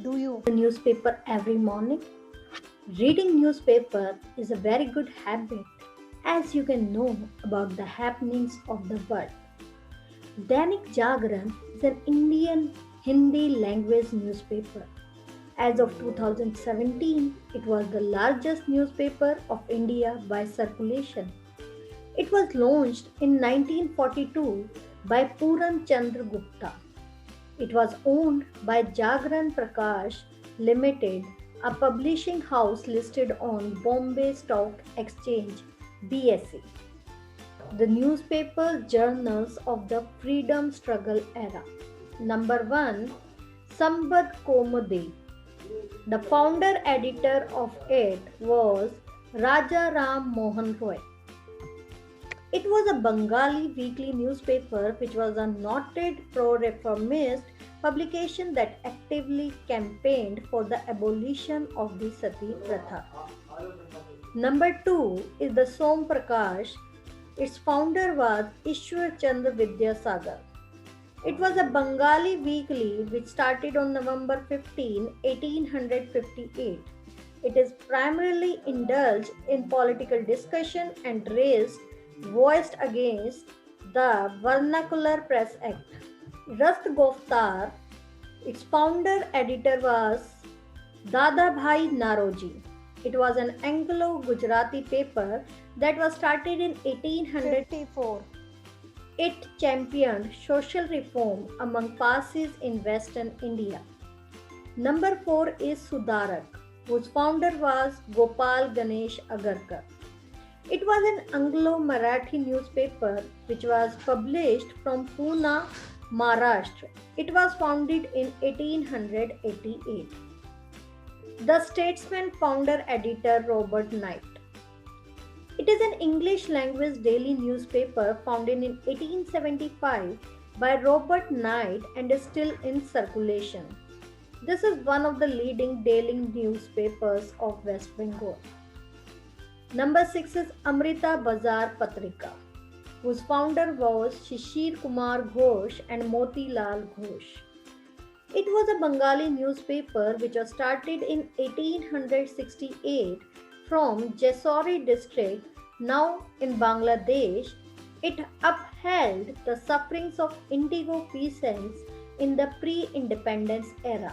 Do you read newspaper every morning? Reading newspaper is a very good habit as you can know about the happenings of the world. Dainik Jagran is an Indian Hindi language newspaper. As of 2017, it was the largest newspaper of India by circulation. It was launched in 1942 by Puran Chandra Gupta. It was owned by Jagran Prakash Limited, a publishing house listed on Bombay Stock Exchange BSE. The newspaper journals of the freedom struggle era. Number 1, Sambad Komudi. The founder editor of it was Raja Ram Mohan Roy. It was a Bengali weekly newspaper which was a noted pro reformist publication that actively campaigned for the abolition of the Sati Pratha. Number 2 is the Som Prakash. Its founder was Ishwar Chandra Vidyasagar. It was a Bengali weekly which started on November 15, 1858. It is primarily indulged in political discussion and voiced against the Vernacular Press Act. Rast Goftar, its founder editor was Dada Bhai Naroji. It was an Anglo-Gujarati paper that was started in 1854. It championed social reform among Parsis in Western India. Number 4 is Sudarak, whose founder was Gopal Ganesh Agarkar. It was an Anglo-Marathi newspaper which was published from Pune, Maharashtra. It was founded in 1888. The Statesman founder editor Robert Knight. It is an English language daily newspaper founded in 1875 by Robert Knight and is still in circulation. This is one of the leading daily newspapers of West Bengal. Number 6 is Amrita Bazar Patrika, whose founder was Shishir Kumar Ghosh and Motilal Ghosh. It was a Bengali newspaper which was started in 1868 from Jessore district, now in Bangladesh. It upheld the sufferings of indigo peasants in the pre-independence era.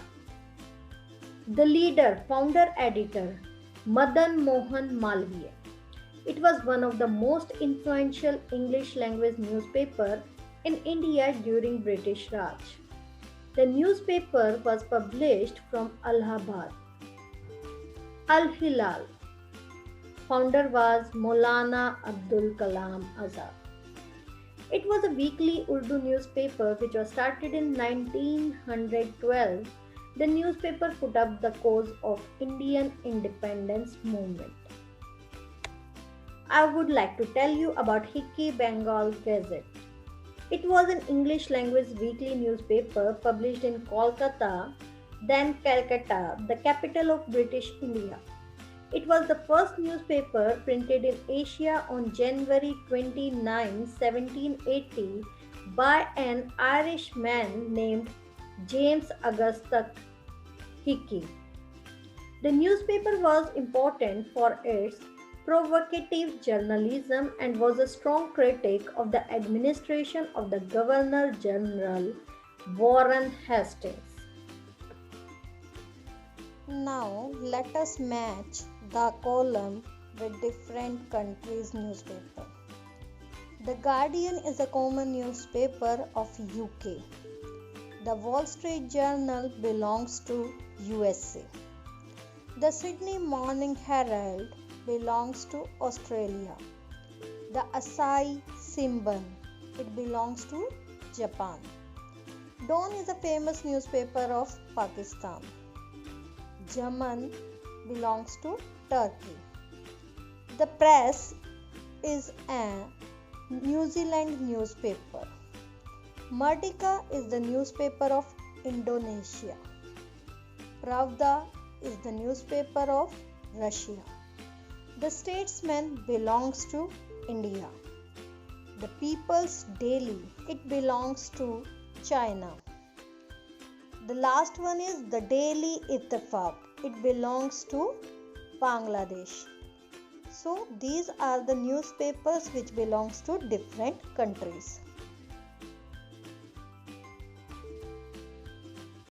The leader, founder editor, Madan Mohan Malviya. It was one of the most influential English language newspaper in India during British Raj. The newspaper was published from Allahabad. Al Hilal. Founder was Maulana Abdul Kalam Azad. It was a weekly Urdu newspaper which was started in 1912. The newspaper put up the cause of Indian independence movement. I would like to tell you about Hikki Bengal Gazette. It was an English language weekly newspaper published in Kolkata, then Calcutta, the capital of British India. It was the first newspaper printed in Asia on January 29, 1780 by an Irishman named James Augustus Hickey. The newspaper was important for its provocative journalism and was a strong critic of the administration of the Governor General Warren Hastings. Now let us match the column with different countries' newspaper. The Guardian is a common newspaper of UK. The Wall Street Journal belongs to USA. The Sydney Morning Herald belongs to Australia. The Asahi Shimbun, it belongs to Japan. Dawn is a famous newspaper of Pakistan. Zaman belongs to Turkey. The Press is a New Zealand newspaper. Merdeka is the newspaper of Indonesia. Pravda is the newspaper of Russia. The Statesman belongs to India. The People's Daily, it belongs to China. The last one is the Daily Ittifaq. It belongs to Bangladesh. So these are the newspapers which belongs to different countries.